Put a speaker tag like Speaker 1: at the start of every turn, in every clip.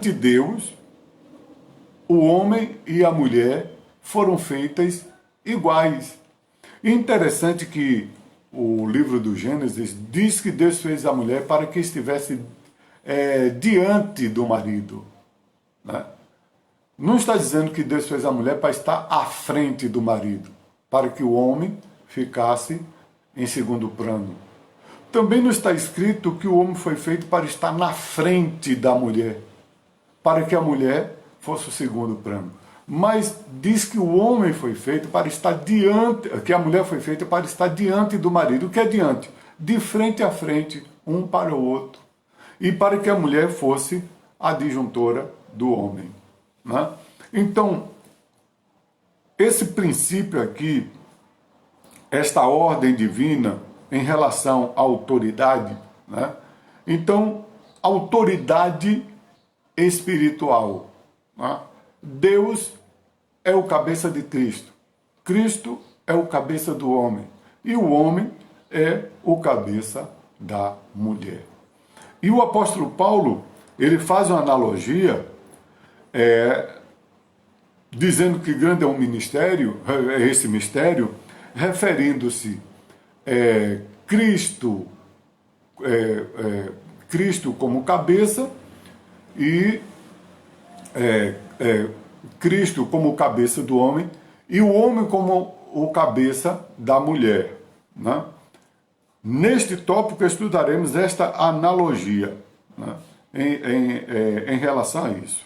Speaker 1: de Deus, o homem e a mulher foram feitas iguais. E interessante que o livro do Gênesis diz que Deus fez a mulher para que estivesse diante do marido, né? Não está dizendo que Deus fez a mulher para estar à frente do marido, para que o homem ficasse em segundo plano. Também não está escrito que o homem foi feito para estar na frente da mulher, para que a mulher fosse o segundo plano. Mas diz que o homem foi feito para estar diante, que a mulher foi feita para estar diante do marido. O que é diante? De frente a frente, um para o outro. E para que a mulher fosse a disjuntora do homem, né? Então, esse princípio aqui, esta ordem divina em relação à autoridade, né? Então, autoridade espiritual, né? Deus é o cabeça de Cristo, Cristo é o cabeça do homem e o homem é o cabeça da mulher. E o apóstolo Paulo, ele faz uma analogia, dizendo que grande é um ministério, é esse mistério, referindo-se Cristo, Cristo como cabeça e Cristo como cabeça do homem e o homem como o cabeça da mulher, né? Neste tópico estudaremos esta analogia, né, em relação a isso.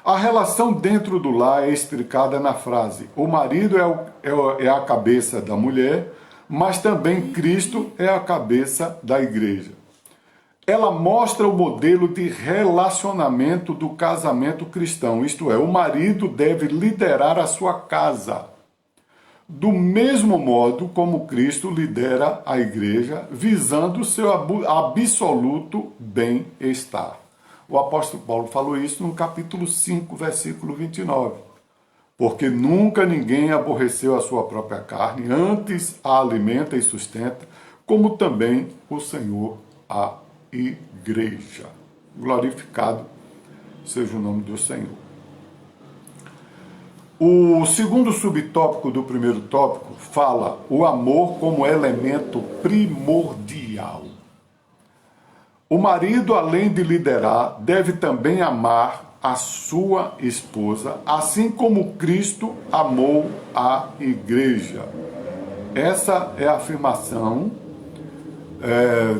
Speaker 1: A relação dentro do lar é explicada na frase: o marido é a cabeça da mulher, mas também Cristo é a cabeça da igreja. Ela mostra o modelo de relacionamento do casamento cristão, isto é, o marido deve liderar a sua casa, do mesmo modo como Cristo lidera a igreja, visando o seu absoluto bem-estar. O apóstolo Paulo falou isso no capítulo 5, versículo 29. Porque nunca ninguém aborreceu a sua própria carne, antes a alimenta e sustenta, como também o Senhor a igreja. Glorificado seja o nome do Senhor. O segundo subtópico do primeiro tópico fala o amor como elemento primordial. O marido, além de liderar, deve também amar a sua esposa, assim como Cristo amou a igreja. Essa é a afirmação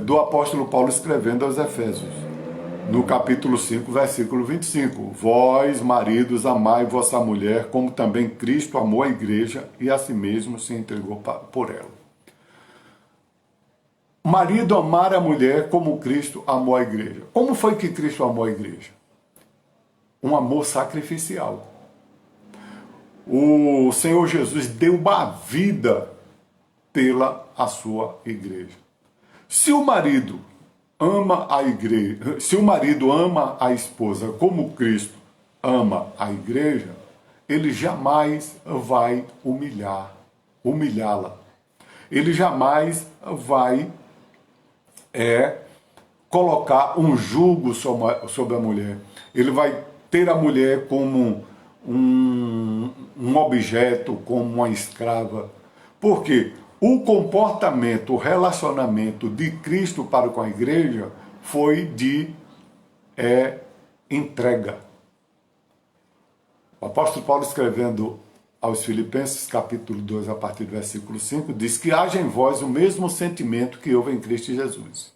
Speaker 1: do apóstolo Paulo escrevendo aos Efésios, no capítulo 5, versículo 25. Vós, maridos, amai vossa mulher, como também Cristo amou a igreja e a si mesmo se entregou por ela. Marido amar a mulher como Cristo amou a igreja. Como foi que Cristo amou a igreja? Um amor sacrificial. O Senhor Jesus deu a vida pela a sua igreja. Se o marido ama a igreja, se o marido ama a esposa como Cristo ama a igreja, ele jamais vai humilhá-la. Ele jamais vai colocar um jugo sobre a mulher. Ele vai ter a mulher como um objeto, como uma escrava. Por quê? O comportamento, o relacionamento de Cristo para com a igreja foi de entrega. O apóstolo Paulo, escrevendo aos Filipenses, capítulo 2, a partir do versículo 5, diz que haja em vós o mesmo sentimento que houve em Cristo Jesus,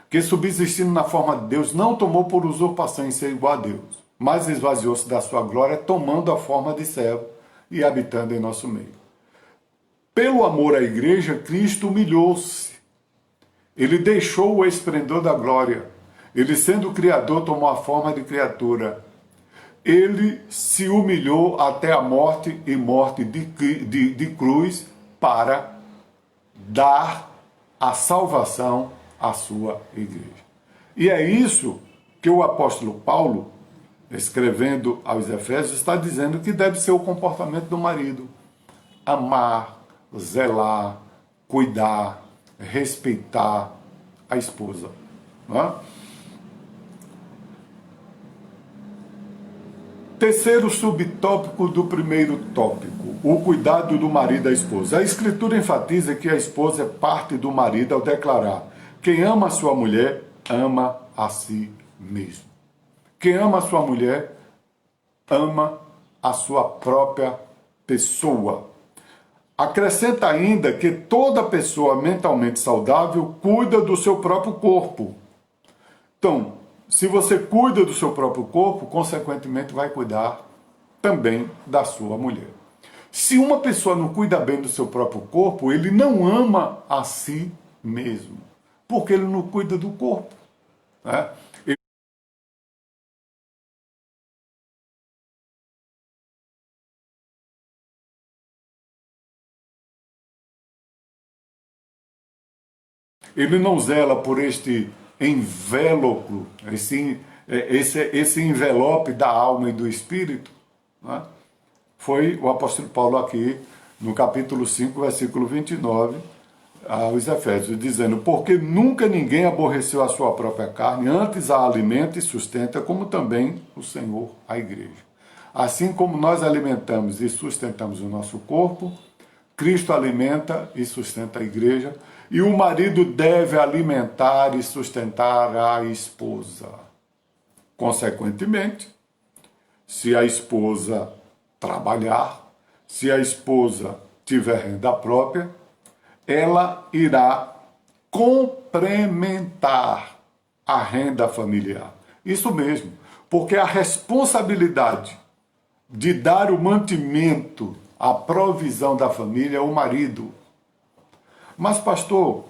Speaker 1: que subsistindo na forma de Deus, não tomou por usurpação em ser igual a Deus, mas esvaziou-se da sua glória, tomando a forma de servo e habitando em nosso meio. Pelo amor à igreja, Cristo humilhou-se. Ele deixou o esplendor da glória. Ele, sendo o Criador, tomou a forma de criatura. Ele se humilhou até a morte e morte de cruz para dar a salvação à sua igreja. E é isso que o apóstolo Paulo, escrevendo aos Efésios, está dizendo que deve ser o comportamento do marido. Amar, zelar, cuidar, respeitar a esposa. Não é? Terceiro subtópico do primeiro tópico, o cuidado do marido à esposa. A Escritura enfatiza que a esposa é parte do marido ao declarar: quem ama a sua mulher, ama a si mesmo. Quem ama a sua mulher, ama a sua própria pessoa. Acrescenta ainda que toda pessoa mentalmente saudável cuida do seu próprio corpo. Então, se você cuida do seu próprio corpo, consequentemente vai cuidar também da sua mulher. Se uma pessoa não cuida bem do seu próprio corpo, ele não ama a si mesmo, porque ele não cuida do corpo, né? Ele não zela por este envelope, esse envelope da alma e do espírito, né? Foi o apóstolo Paulo aqui, no capítulo 5, versículo 29, aos Efésios, dizendo: porque nunca ninguém aborreceu a sua própria carne, antes a alimenta e sustenta, como também o Senhor a igreja. Assim como nós alimentamos e sustentamos o nosso corpo, Cristo alimenta e sustenta a igreja, e o marido deve alimentar e sustentar a esposa. Consequentemente, se a esposa trabalhar, se a esposa tiver renda própria, ela irá complementar a renda familiar. Isso mesmo, porque a responsabilidade de dar o mantimento, a provisão da família é o marido. Mas, pastor,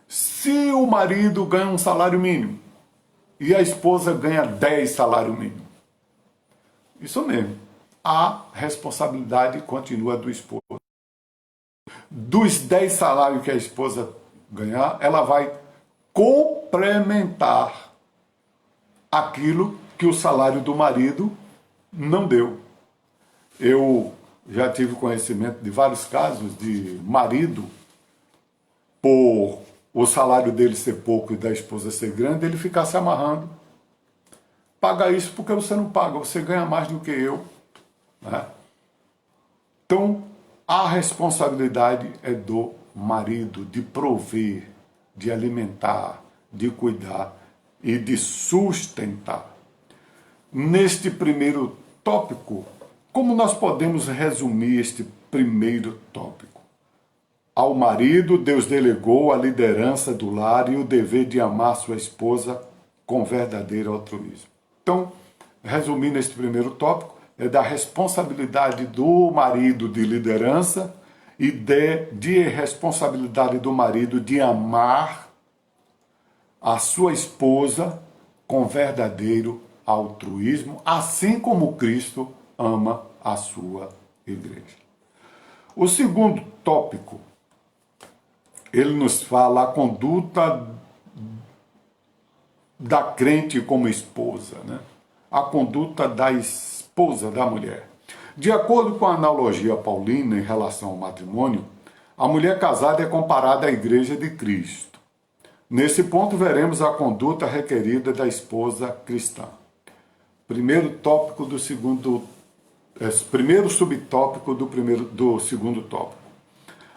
Speaker 1: se o marido ganha um salário mínimo e a esposa ganha 10 salários mínimos, isso mesmo, a responsabilidade continua do esposo. Dos 10 salários que a esposa ganhar, ela vai complementar aquilo que o salário do marido não deu. Eu já tive conhecimento de vários casos de marido, por o salário dele ser pouco e da esposa ser grande, ele ficar se amarrando. Paga isso porque você não paga, você ganha mais do que eu, né? Então, a responsabilidade é do marido de prover, de alimentar, de cuidar e de sustentar. Neste primeiro tópico, como nós podemos resumir este primeiro tópico? Ao marido, Deus delegou a liderança do lar e o dever de amar sua esposa com verdadeiro altruísmo. Então, resumindo este primeiro tópico, é da responsabilidade do marido de liderança e de responsabilidade do marido de amar a sua esposa com verdadeiro altruísmo, assim como Cristo ama a sua igreja. O segundo tópico, ele nos fala a conduta da crente como esposa, né? A conduta da esposa, da mulher. De acordo com a analogia paulina em relação ao matrimônio, a mulher casada é comparada à igreja de Cristo. Nesse ponto, veremos a conduta requerida da esposa cristã. Primeiro tópico do segundo, primeiro subtópico do segundo tópico.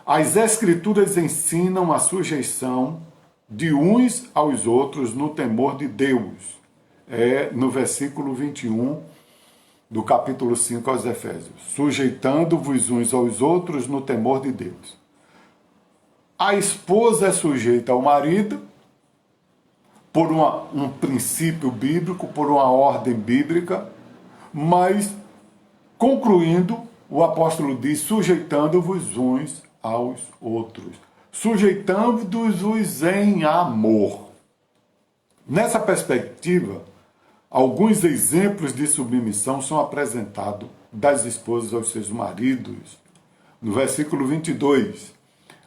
Speaker 1: As Escrituras ensinam a sujeição de uns aos outros no temor de Deus. É no versículo 21 do capítulo 5 aos Efésios. Sujeitando-vos uns aos outros no temor de Deus. A esposa é sujeita ao marido por um princípio bíblico, por uma ordem bíblica, mas, concluindo, o apóstolo diz: sujeitando-vos uns aos outros, sujeitando-os em amor. Nessa perspectiva, alguns exemplos de submissão são apresentados das esposas aos seus maridos. No versículo 22,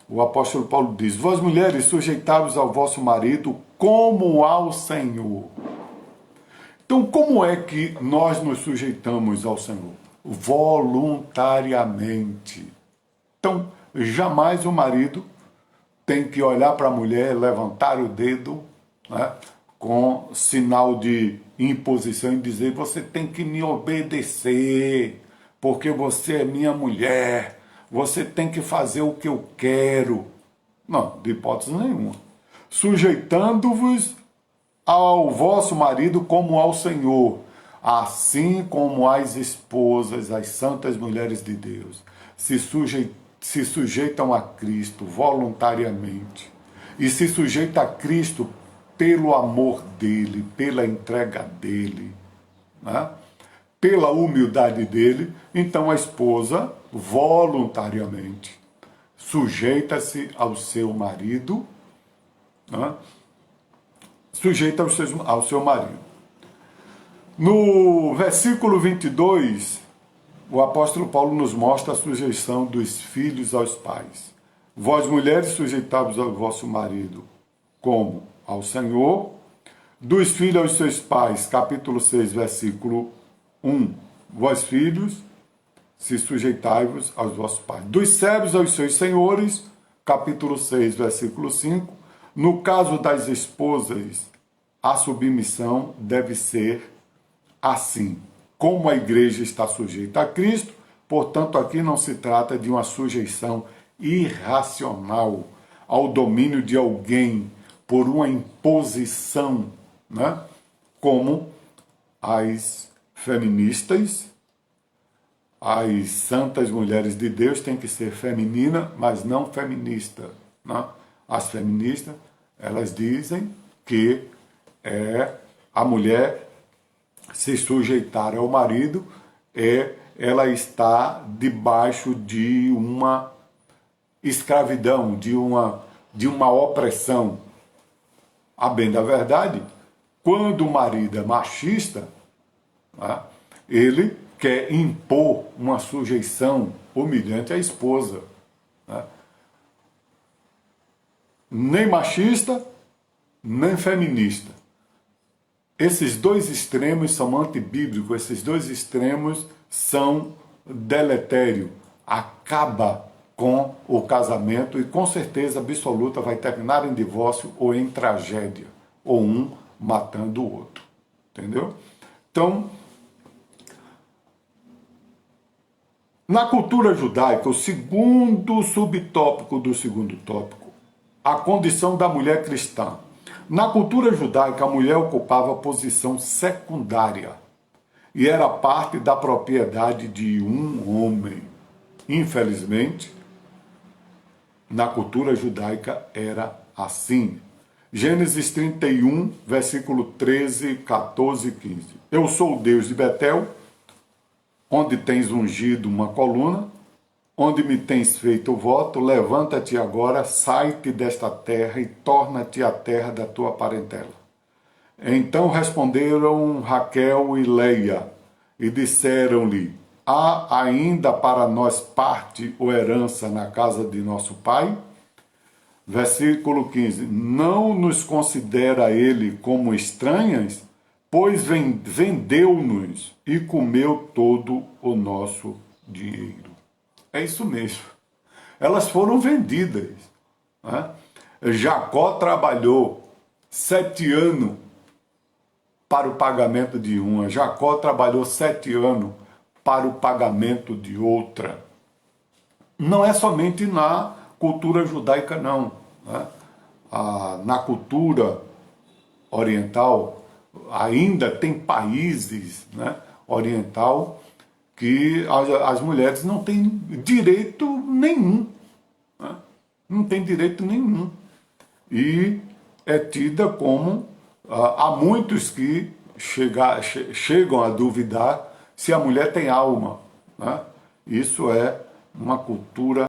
Speaker 1: o apóstolo Paulo diz: vós mulheres, sujeitai-vos ao vosso marido como ao Senhor. Então, como é que nós nos sujeitamos ao Senhor? Voluntariamente. Então, jamais o marido tem que olhar para a mulher, levantar o dedo, né, com sinal de imposição e dizer: você tem que me obedecer, porque você é minha mulher, você tem que fazer o que eu quero. Não, de hipótese nenhuma. Sujeitando-vos ao vosso marido como ao Senhor, assim como as esposas, as santas mulheres de Deus, se sujeitam a Cristo voluntariamente e se sujeita a Cristo pelo amor dele, pela entrega dele, né? Pela humildade dele. Então a esposa voluntariamente sujeita-se ao seu marido, né? Sujeita ao seu marido. No versículo 22, o apóstolo Paulo nos mostra a sujeição dos filhos aos pais. Vós, mulheres, sujeitai-vos ao vosso marido, como ao Senhor. Dos filhos aos seus pais, capítulo 6, versículo 1. Vós, filhos, se sujeitai-vos aos vossos pais. Dos servos aos seus senhores, capítulo 6, versículo 5. No caso das esposas, a submissão deve ser assim. Como a igreja está sujeita a Cristo, portanto, aqui não se trata de uma sujeição irracional ao domínio de alguém por uma imposição, né? Como as feministas, as santas mulheres de Deus têm que ser feminina, mas não feminista, né? As feministas, elas dizem que a mulher se sujeitar ao marido, ela está debaixo de uma escravidão, de uma opressão. A bem da verdade, quando o marido é machista, né, ele quer impor uma sujeição humilhante à esposa, né? Nem machista, nem feminista. Esses dois extremos são antibíblicos, esses dois extremos são deletérios. Acaba com o casamento e com certeza absoluta vai terminar em divórcio ou em tragédia, ou um matando o outro. Entendeu? Então, na cultura judaica, o segundo subtópico do segundo tópico, a condição da mulher cristã. Na cultura judaica, a mulher ocupava posição secundária e era parte da propriedade de um homem. Infelizmente, na cultura judaica era assim. Gênesis 31, versículo 13, 14 e 15. Eu sou o Deus de Betel, onde tens ungido uma coluna, onde me tens feito o voto, levanta-te agora, sai-te desta terra e torna-te à terra da tua parentela. Então responderam Raquel e Leia e disseram-lhe: há ainda para nós parte ou herança na casa de nosso pai? Versículo 15. Não nos considera ele como estranhas, pois vendeu-nos e comeu todo o nosso dinheiro. É isso mesmo. Elas foram vendidas, né? Jacó trabalhou 7 anos para o pagamento de uma. Jacó trabalhou 7 anos para o pagamento de outra. Não é somente na cultura judaica, não, né? Na cultura oriental, ainda tem países, né, oriental, que as mulheres não têm direito nenhum, né? Não tem direito nenhum. E é tida como, há muitos que chegam a duvidar se a mulher tem alma, né? Isso é uma cultura